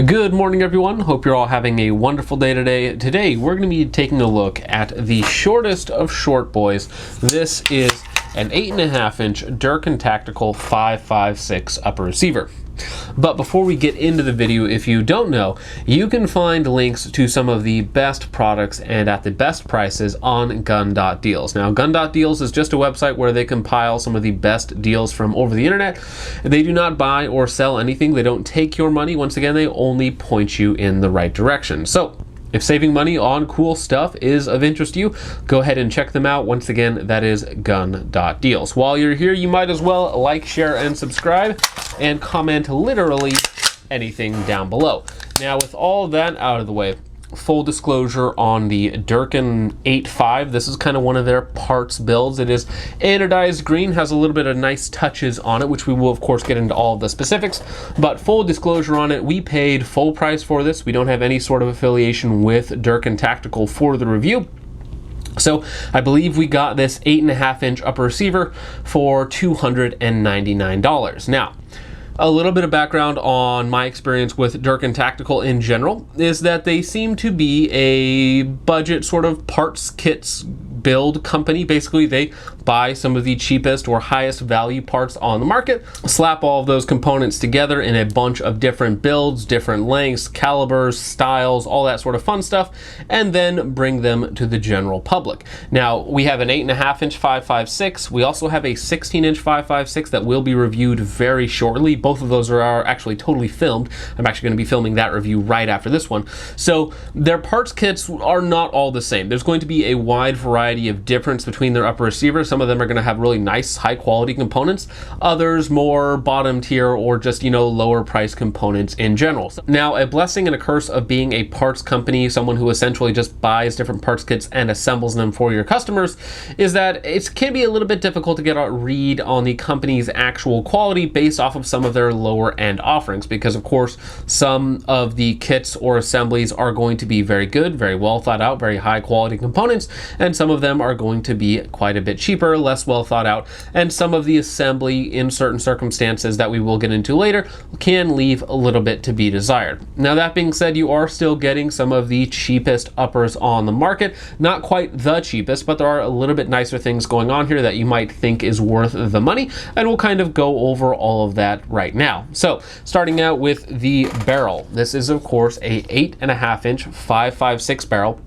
Good morning, everyone. Hope you're all having a wonderful day today. Today, we're going to be taking a look at the shortest of short boys. This is an 8.5-inch Durkin Tactical 5.56 upper receiver. But before we get into the video, if you don't know, you can find links to some of the best products and at the best prices on gun.deals. Now, gun.deals is just a website where they compile some of the best deals from over the internet. They do not buy or sell anything. They don't take your money. Once again, they only point you in the right direction. So, if saving money on cool stuff is of interest to you, go ahead and check them out. Once again, that is gun.deals. While you're here, you might as well like, share, and subscribe, and comment literally anything down below. Now, with all of that out of the way, full disclosure on the Durkin 8.5. This is kind of one of their parts builds. It is anodized green, has a little bit of nice touches on it, which we will of course get into all of the specifics. But full disclosure on it, we paid full price for this. We don't have any sort of affiliation with Durkin Tactical for the review. So I believe we got this 8.5-inch upper receiver for $299. Now, a little bit of background on my experience with Durkin Tactical in general is that they seem to be a budget sort of parts kits build company. Basically, they buy some of the cheapest or highest value parts on the market, slap all of those components together in a bunch of different builds, different lengths, calibers, styles, all that sort of fun stuff, and then bring them to the general public. Now, we have an 8.5-inch 5.56. We also have a 16-inch 5.56 that will be reviewed very shortly. Both of those are actually totally filmed. I'm actually going to be filming that review right after this one. So their parts kits are not all the same. There's going to be a wide variety of difference between their upper receivers. Some of them are going to have really nice high quality components, others more bottom tier or just, you know, lower price components in general. Now, a blessing and a curse of being a parts company, someone who essentially just buys different parts kits and assembles them for your customers, is that it can be a little bit difficult to get a read on the company's actual quality based off of some of their lower end offerings, because of course some of the kits or assemblies are going to be very good, very well thought out, very high quality components, and some of them are going to be quite a bit cheaper, less well thought out, and some of the assembly in certain circumstances that we will get into later can leave a little bit to be desired. Now, that being said, you are still getting some of the cheapest uppers on the market. Not quite the cheapest, but there are a little bit nicer things going on here that you might think is worth the money, and we'll kind of go over all of that right now. So, starting out with the barrel. This is, of course, a 8.5-inch 5.56 barrel.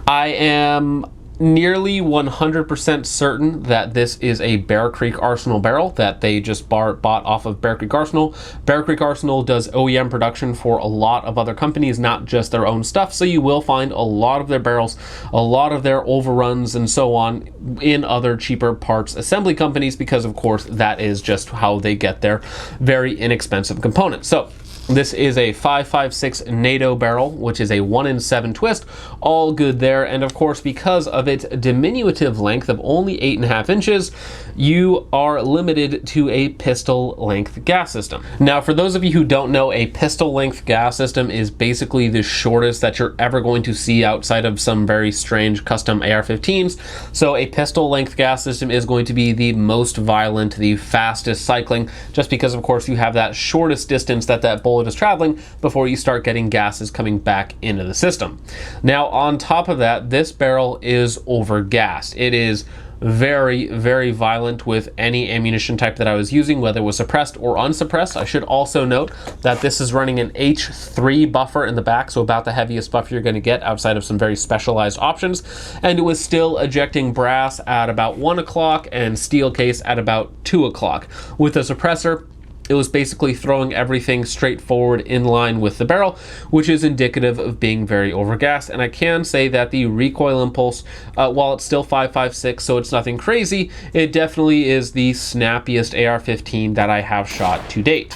I am nearly 100% certain that this is a Bear Creek Arsenal barrel that they just bought off of Bear Creek Arsenal. Bear Creek Arsenal does OEM production for a lot of other companies, not just their own stuff, so you will find a lot of their barrels, a lot of their overruns and so on in other cheaper parts assembly companies, because of course that is just how they get their very inexpensive components. So this is a 5.56 NATO barrel, which is a 1-in-7 twist, all good there. And of course, because of its diminutive length of only 8.5 inches, you are limited to a pistol length gas system. Now, for those of you who don't know, a pistol length gas system is basically the shortest that you're ever going to see outside of some very strange custom AR-15s. So a pistol length gas system is going to be the most violent, the fastest cycling, just because of course you have that shortest distance that bullet is traveling before you start getting gases coming back into the system. Now, on top of that, this barrel is overgassed. It is very, very violent with any ammunition type that I was using, whether it was suppressed or unsuppressed. I should also note that this is running an H3 buffer in the back, so about the heaviest buffer you're going to get outside of some very specialized options, and it was still ejecting brass at about 1 o'clock and steel case at about 2 o'clock. With a suppressor, it was basically throwing everything straight forward in line with the barrel, which is indicative of being very overgassed. And I can say that the recoil impulse, while it's still 5.56, so it's nothing crazy, it definitely is the snappiest AR-15 that I have shot to date.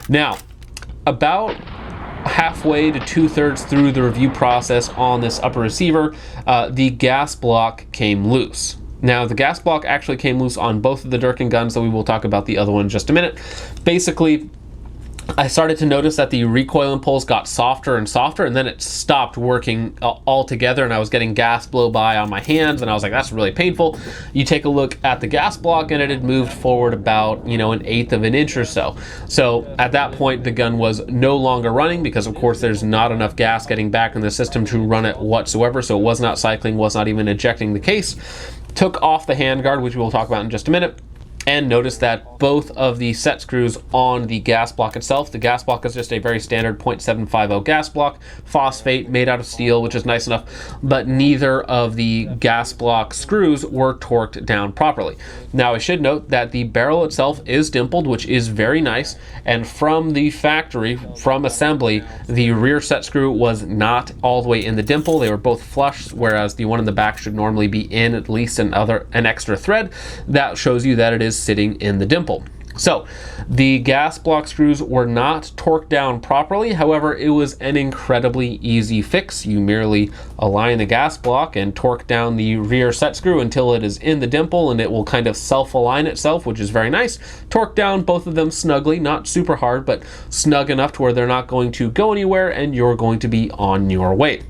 Now, about halfway to 2/3 through the review process on this upper receiver, the gas block came loose. Now, the gas block actually came loose on both of the Durkin guns, so we will talk about the other one in just a minute. Basically, I started to notice that the recoil impulse got softer and softer, and then it stopped working altogether, and I was getting gas blow by on my hands, and I was like, that's really painful. You take a look at the gas block, and it had moved forward about, you know, 1/8 of an inch or so. So at that point, the gun was no longer running because, of course, there's not enough gas getting back in the system to run it whatsoever, so it was not cycling, was not even ejecting the case. Took off the handguard, which we'll talk about in just a minute, and notice that both of the set screws on the gas block itself, the gas block is just a very standard .750 gas block, phosphate, made out of steel, which is nice enough, but neither of the gas block screws were torqued down properly. Now, I should note that the barrel itself is dimpled, which is very nice, and from the factory, from assembly, the rear set screw was not all the way in the dimple. They were both flush, whereas the one in the back should normally be in at least an extra thread. That shows you that it is sitting in the dimple. So the gas block screws were not torqued down properly. However, it was an incredibly easy fix. You merely align the gas block and torque down the rear set screw until it is in the dimple, and it will kind of self-align itself, which is very nice. Torque down both of them snugly, not super hard, but snug enough to where they're not going to go anywhere and you're going to be on your way.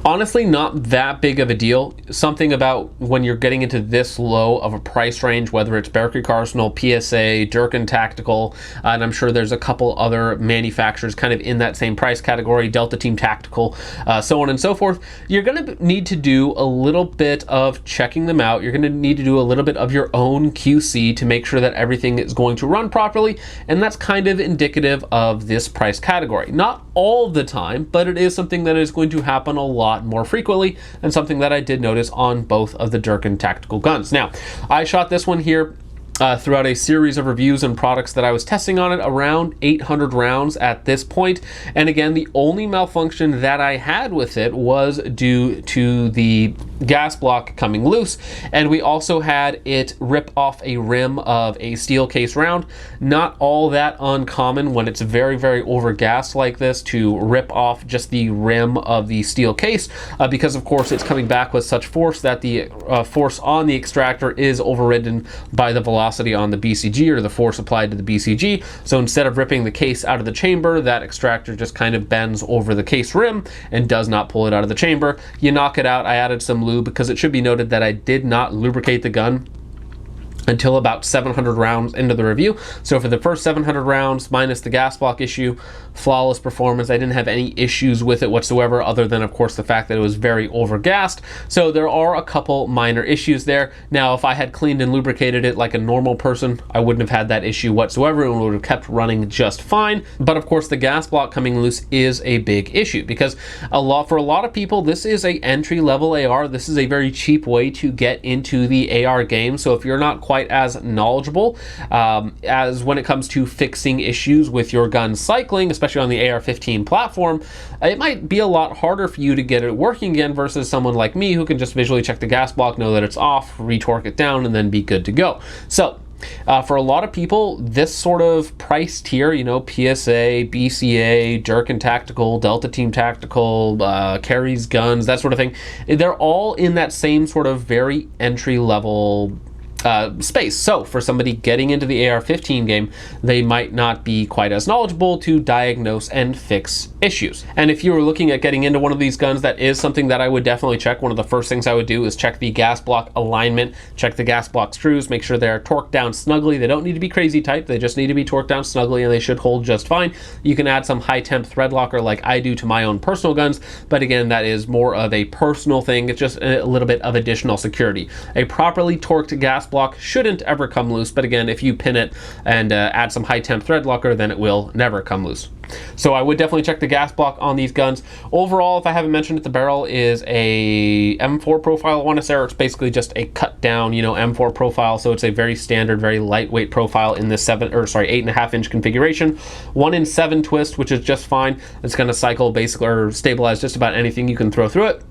Honestly, not that big of a deal. Something about when you're getting into this low of a price range, whether it's Parkerized, Arsenal, PSA, Durkin Tactical, and I'm sure there's a couple other manufacturers kind of in that same price category, Delta Team Tactical, so on and so forth, you're going to need to do a little bit of checking them out. You're going to need to do a little bit of your own QC to make sure that everything is going to run properly, and that's kind of indicative of this price category. Not all the time, but it is something that is going to happen a lot more frequently, and something that I did notice on both of the Durkin Tactical guns. Now, I shot this one here throughout a series of reviews and products that I was testing on it, around 800 rounds at this point. And again, the only malfunction that I had with it was due to the gas block coming loose, and we also had it rip off a rim of a steel case round. Not all that uncommon when it's very, very overgassed like this to rip off just the rim of the steel case, because of course it's coming back with such force that the force on the extractor is overridden by the velocity on the BCG, or the force applied to the BCG. So instead of ripping the case out of the chamber, that extractor just kind of bends over the case rim and does not pull it out of the chamber. You knock it out. I added some lube, because it should be noted that I did not lubricate the gun until about 700 rounds into the review. So for the first 700 rounds, minus the gas block issue, flawless performance. I didn't have any issues with it whatsoever, other than, of course, the fact that it was very overgassed. So there are a couple minor issues there. Now, if I had cleaned and lubricated it like a normal person, I wouldn't have had that issue whatsoever, and would have kept running just fine. But of course, the gas block coming loose is a big issue, because for a lot of people, this is a entry-level AR. This is a very cheap way to get into the AR game. So if you're not quite as knowledgeable as when it comes to fixing issues with your gun cycling, especially on the AR-15 platform, it might be a lot harder for you to get it working again versus someone like me who can just visually check the gas block, know that it's off, retorque it down, and then be good to go. So for a lot of people, this sort of price tier, you know, PSA, BCA, Durkin Tactical, Delta Team Tactical, Carries guns, that sort of thing, they're all in that same sort of very entry-level space. So for somebody getting into the AR-15 game, they might not be quite as knowledgeable to diagnose and fix issues. And if you were looking at getting into one of these guns, that is something that I would definitely check. One of the first things I would do is check the gas block alignment, check the gas block screws, make sure they're torqued down snugly. They don't need to be crazy tight, they just need to be torqued down snugly, and they should hold just fine. You can add some high temp thread locker like I do to my own personal guns, but again, that is more of a personal thing. It's just a little bit of additional security. A properly torqued gas block shouldn't ever come loose, but again, if you pin it and add some high temp thread locker, then it will never come loose. So I would definitely check the gas block on these guns. Overall, if I haven't mentioned it, the barrel is a M4 profile. I want to say it's basically just a cut down, you know, M4 profile. So it's a very standard, very lightweight profile in this 8.5 inch configuration. 1 in 7 twist, which is just fine. It's going to cycle basically or stabilize just about anything you can throw through it.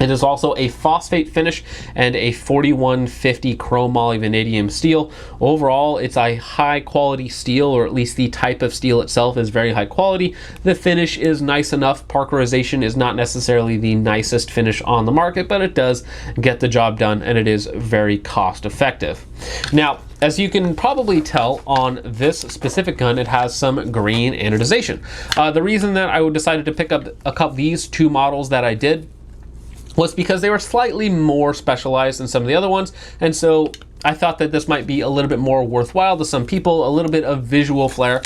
It is also a phosphate finish and a 4150 chrome moly vanadium steel. Overall, it's a high quality steel, or at least the type of steel itself is very high quality. The finish is nice enough. Parkerization is not necessarily the nicest finish on the market, but it does get the job done, and it is very cost effective. Now, As you can probably tell on this specific gun, it has some green anodization. The reason that I decided to pick up these two models that I did was because they were slightly more specialized than some of the other ones, and so I thought that this might be a little bit more worthwhile to some people, a little bit of visual flair.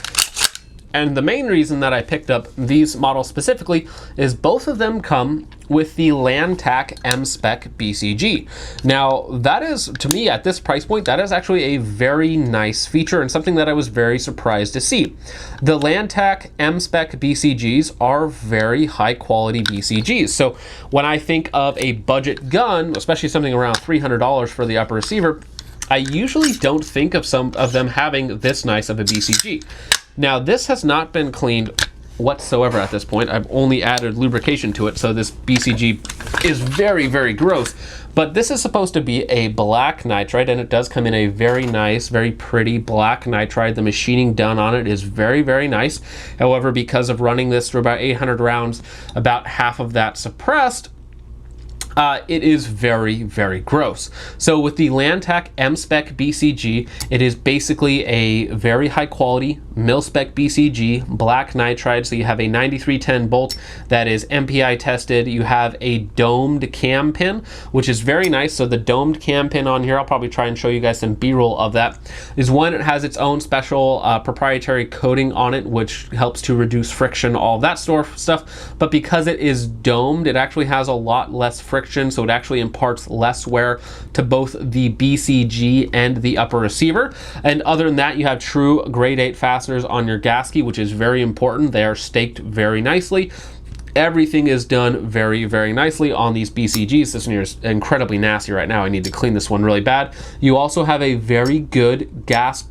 And the main reason that I picked up these models specifically is both of them come with the Lantac M-Spec BCG. Now, that is, to me, at this price point, that is actually a very nice feature and something that I was very surprised to see. The Lantac M-Spec BCGs are very high quality BCGs. So when I think of a budget gun, especially something around $300 for the upper receiver, I usually don't think of some of them having this nice of a BCG. Now, this has not been cleaned whatsoever at this point. I've only added lubrication to it, so this BCG is very, very gross. But this is supposed to be a black nitride, and it does come in a very nice, very pretty black nitride. The machining done on it is very, very nice. However, because of running this through about 800 rounds, about half of that suppressed, it is very, very gross. So with the Lantac M-Spec BCG, it is basically a very high quality mil-spec BCG, black nitride. So you have a 9310 bolt that is MPI tested. You have a domed cam pin, which is very nice. So the domed cam pin on here, I'll probably try and show you guys some B-roll of that, is one, it has its own special proprietary coating on it, which helps to reduce friction, all of that sort of stuff. But because it is domed, it actually has a lot less friction, so it actually imparts less wear to both the BCG and the upper receiver. And other than that, you have true grade 8 fasteners on your gas key, which is very important. They are staked very nicely. Everything is done very, very nicely on these BCGs. This one here is incredibly nasty right now. I need to clean this one really bad. You also have a very good gas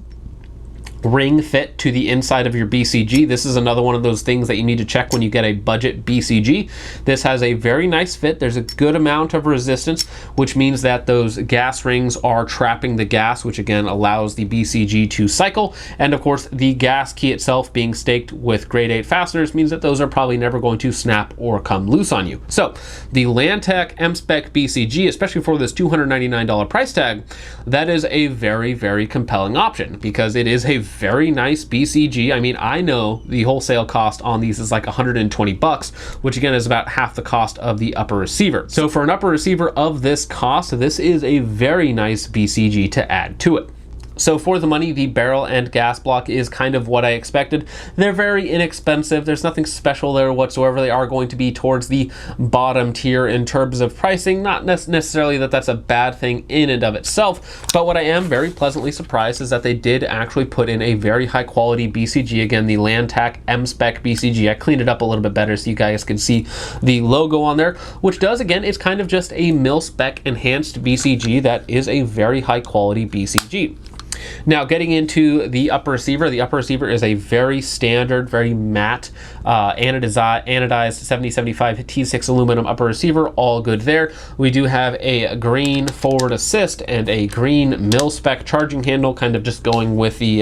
ring fit to the inside of your BCG. This is another one of those things that you need to check when you get a budget BCG. This has a very nice fit. There's a good amount of resistance, which means that those gas rings are trapping the gas, which again allows the BCG to cycle. And of course, the gas key itself being staked with grade 8 fasteners means that those are probably never going to snap or come loose on you. So the Lantac M-Spec BCG, especially for this $299 price tag, that is a very, very compelling option because it is a very nice BCG. I mean, I know the wholesale cost on these is like 120 bucks, which again is about half the cost of the upper receiver. So for an upper receiver of this cost, this is a very nice BCG to add to it. So for the money, the barrel and gas block is kind of what I expected. They're very inexpensive. There's nothing special there whatsoever. They are going to be towards the bottom tier in terms of pricing. Not necessarily that that's a bad thing in and of itself, but what I am very pleasantly surprised is that they did actually put in a very high quality BCG. Again, the Lantac M-Spec BCG. I cleaned it up a little bit better so you guys can see the logo on there, which does, again, it's kind of just a mil-spec enhanced BCG that is a very high quality BCG. Now, getting into the upper receiver is a very standard, very matte, anodized 7075 T6 aluminum upper receiver, all good there. We do have a green forward assist and a green mil-spec charging handle, kind of just going with the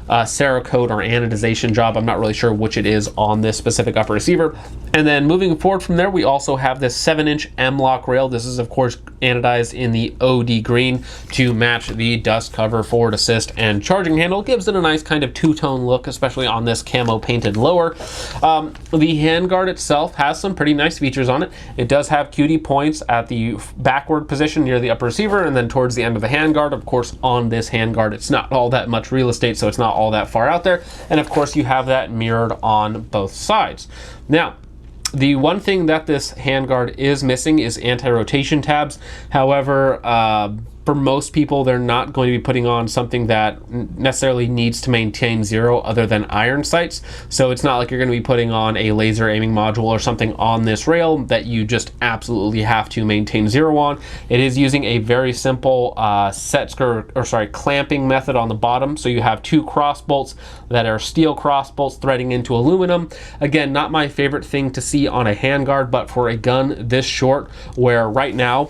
Cerakote or anodization job. I'm not really sure which it is on this specific upper receiver. And then moving forward from there, we also have this 7-inch M-LOK rail. This is, of course, anodized in the OD green to match the dust cover, forward assist, and charging handle. Gives it a nice kind of two-tone look, especially on this camo painted lower. The handguard itself has some pretty nice features on it. It does have QD points at the backward position near the upper receiver, and then towards the end of the handguard. Of course, on this handguard, it's not all that much real estate, so it's not all that far out there. And of course, you have that mirrored on both sides. Now, the one thing that this handguard is missing is anti-rotation tabs. However, for most people, they're not going to be putting on something that necessarily needs to maintain 0 other than iron sights. So it's not like you're going to be putting on a laser aiming module or something on this rail that you just absolutely have to maintain 0 on. It is using a very simple clamping method on the bottom. So you have 2 cross bolts that are steel cross bolts threading into aluminum. Again, not my favorite thing to see on a handguard, but for a gun this short, where right now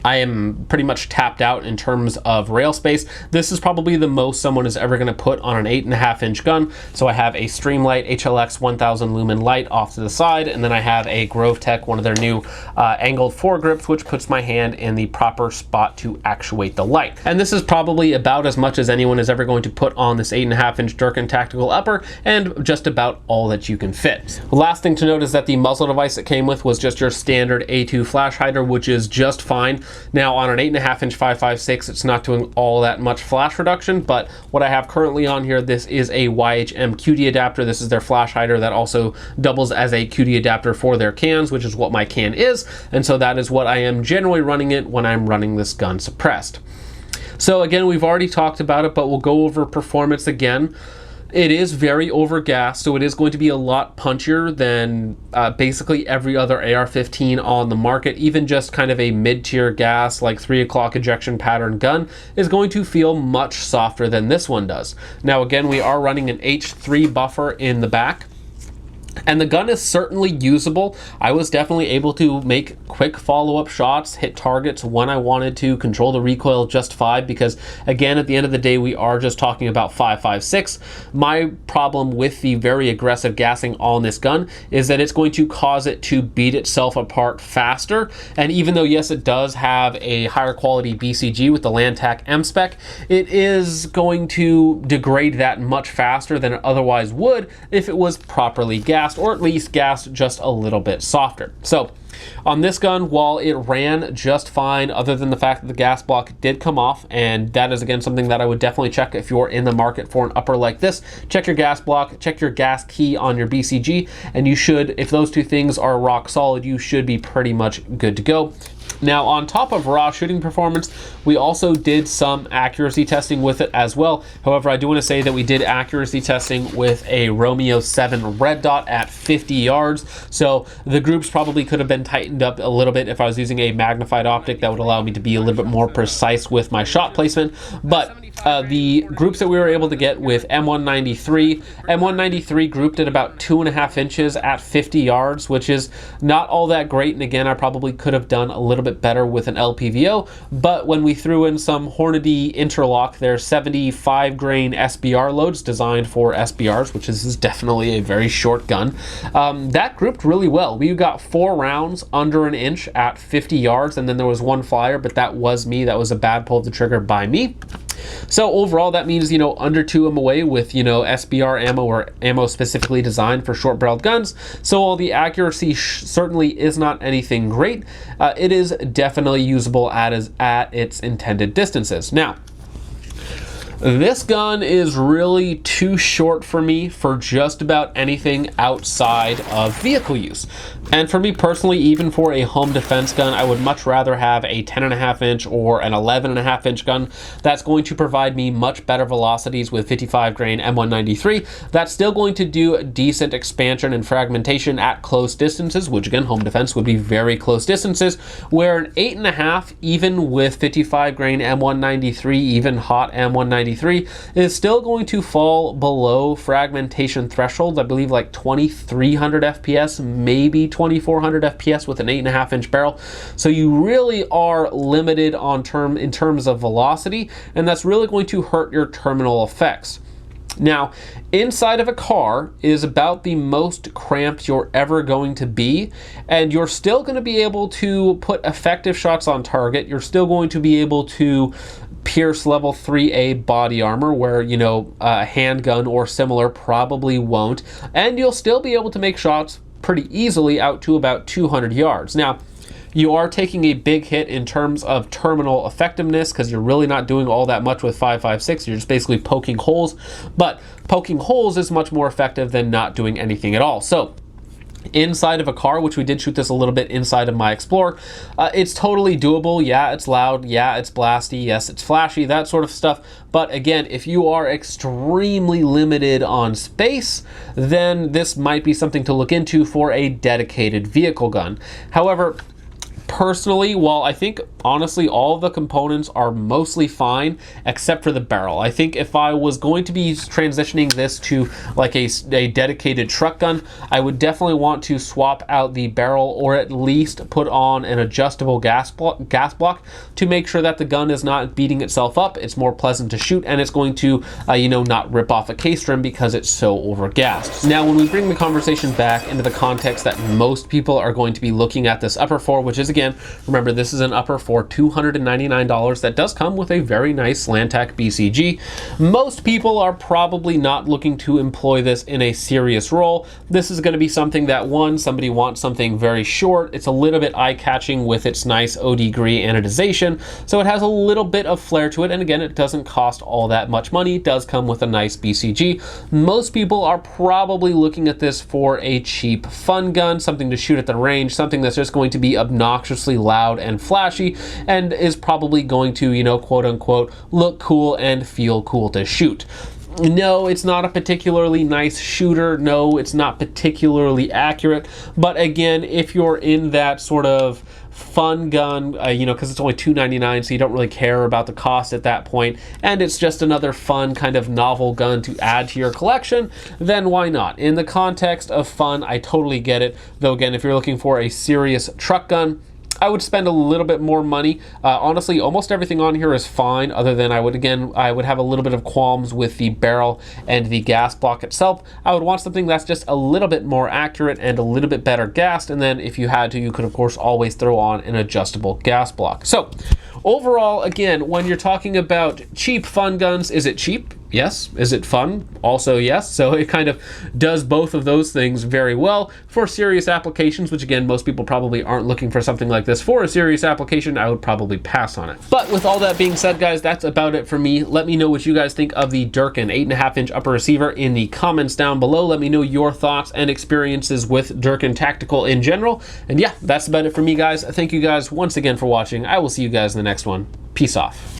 I am pretty much tapped out in terms of rail space. This is probably the most someone is ever going to put on an 8.5-inch gun. So I have a Streamlight HLX 1000 lumen light off to the side, and then I have a Grove Tech, one of their new angled foregrips, which puts my hand in the proper spot to actuate the light. And this is probably about as much as anyone is ever going to put on this 8.5-inch Durkin Tactical upper, and just about all that you can fit. The last thing to note is that the muzzle device it came with was just your standard A2 flash hider, which is just fine. Now on an 8.5-inch 5.56, it's not doing all that much flash reduction, but what I have currently on here, this is a YHM QD adapter. This is their flash hider that also doubles as a QD adapter for their cans, which is what my can is, and so that is what I am generally running it when I'm running this gun suppressed. So again, we've already talked about it, but we'll go over performance again. It is very overgassed, so it is going to be a lot punchier than basically every other AR-15 on the market. Even just kind of a mid-tier gas, like 3 o'clock ejection pattern gun, is going to feel much softer than this one does. Now again, we are running an H3 buffer in the back, and the gun is certainly usable. I was definitely able to make quick follow-up shots, hit targets when I wanted to, control the recoil just fine, because again, at the end of the day, we are just talking about 5.56. My problem with the very aggressive gassing on this gun is that it's going to cause it to beat itself apart faster. And even though, yes, it does have a higher quality BCG with the Lantac M-Spec, it is going to degrade that much faster than it otherwise would if it was properly gassed, or at least gassed just a little bit softer. So on this gun, while it ran just fine, other than the fact that the gas block did come off, and that is again something that I would definitely check if you're in the market for an upper like this. Check your gas block, check your gas key on your BCG, and you should, if those two things are rock solid, you should be pretty much good to go. Now, on top of raw shooting performance, we also did some accuracy testing with it as well. However, I do want to say that we did accuracy testing with a Romeo 7 red dot at 50 yards. So the groups probably could have been tightened up a little bit if I was using a magnified optic that would allow me to be a little bit more precise with my shot placement. But the groups that we were able to get with M193 grouped at about 2.5 inches at 50 yards, which is not all that great. And again, I probably could have done a little bit better with an LPVO, but when we threw in some Hornady interlock, their 75 grain SBR loads designed for SBRs, which is definitely a very short gun, that grouped really well. We got 4 rounds under an inch at 50 yards, and then there was one flyer, but that was me. That was a bad pull of the trigger by me. So overall, that means, you know, under 2 MOA with, you know, SBR ammo or ammo specifically designed for short barreled guns. So while the accuracy certainly is not anything great, it is definitely usable at its intended distances. Now, this gun is really too short for me for just about anything outside of vehicle use. And for me personally, even for a home defense gun, I would much rather have a 10.5 inch or an 11.5 inch gun that's going to provide me much better velocities with 55 grain M193. That's still going to do decent expansion and fragmentation at close distances, which again, home defense would be very close distances, where an 8.5, even with 55 grain M193, even hot M193, is still going to fall below fragmentation thresholds. I believe like 2300 FPS, maybe 2400 FPS with an 8.5 inch barrel. So you really are limited on in terms of velocity, and that's really going to hurt your terminal effects. Now, inside of a car is about the most cramped you're ever going to be, and you're still going to be able to put effective shots on target. You're still going to be able to pierce level 3A body armor, where, you know, a handgun or similar probably won't, and you'll still be able to make shots pretty easily out to about 200 yards. Now, you are taking a big hit in terms of terminal effectiveness because you're really not doing all that much with 5.56. You're just basically poking holes, but poking holes is much more effective than not doing anything at all. So inside of a car, which we did shoot this a little bit inside of my Explorer, it's totally doable. Yeah, it's loud. Yeah, it's blasty. Yes, it's flashy, that sort of stuff. But again, if you are extremely limited on space, then this might be something to look into for a dedicated vehicle gun. However, Personally, while I think honestly all of the components are mostly fine except for the barrel. I think if I was going to be transitioning this to like a dedicated truck gun, I would definitely want to swap out the barrel, or at least put on an adjustable gas block to make sure that the gun is not beating itself up, it's more pleasant to shoot, and it's going to you know, not rip off a case trim because it's so overgassed. Now when we bring the conversation back into the context that most people are going to be looking at this upper for, which is, again, remember, this is an upper for $299 that does come with a very nice Lantac BCG. Most people are probably not looking to employ this in a serious role. This is going to be something that, one, somebody wants something very short. It's a little bit eye-catching with its nice OD degree anodization, so it has a little bit of flair to it, and again, it doesn't cost all that much money. It does come with a nice BCG. Most people are probably looking at this for a cheap fun gun, something to shoot at the range, something that's just going to be obnoxiously loud and flashy, and is probably going to, you know, quote unquote, look cool and feel cool to shoot. No, it's not a particularly nice shooter. No, it's not particularly accurate. But again, if you're in that sort of fun gun, you know, because it's only $299, so you don't really care about the cost at that point, and it's just another fun kind of novel gun to add to your collection, then why not? In the context of fun, I totally get it. Though again, if you're looking for a serious truck gun, I would spend a little bit more money. Honestly, almost everything on here is fine, other than I would have a little bit of qualms with the barrel and the gas block itself. I would want something that's just a little bit more accurate and a little bit better gassed, and then if you had to, you could of course always throw on an adjustable gas block. So overall, again, when you're talking about cheap fun guns, is it cheap? Yes. Is it fun? Also yes. So it kind of does both of those things very well. For serious applications, which again, most people probably aren't looking for something like this for a serious application, I would probably pass on it. But with all that being said, guys, that's about it for me. Let me know what you guys think of the Durkin 8.5-inch upper receiver in the comments down below. Let me know your thoughts and experiences with Durkin Tactical in general. And yeah, that's about it for me, guys. Thank you guys once again for watching. I will see you guys in the next one. Peace off.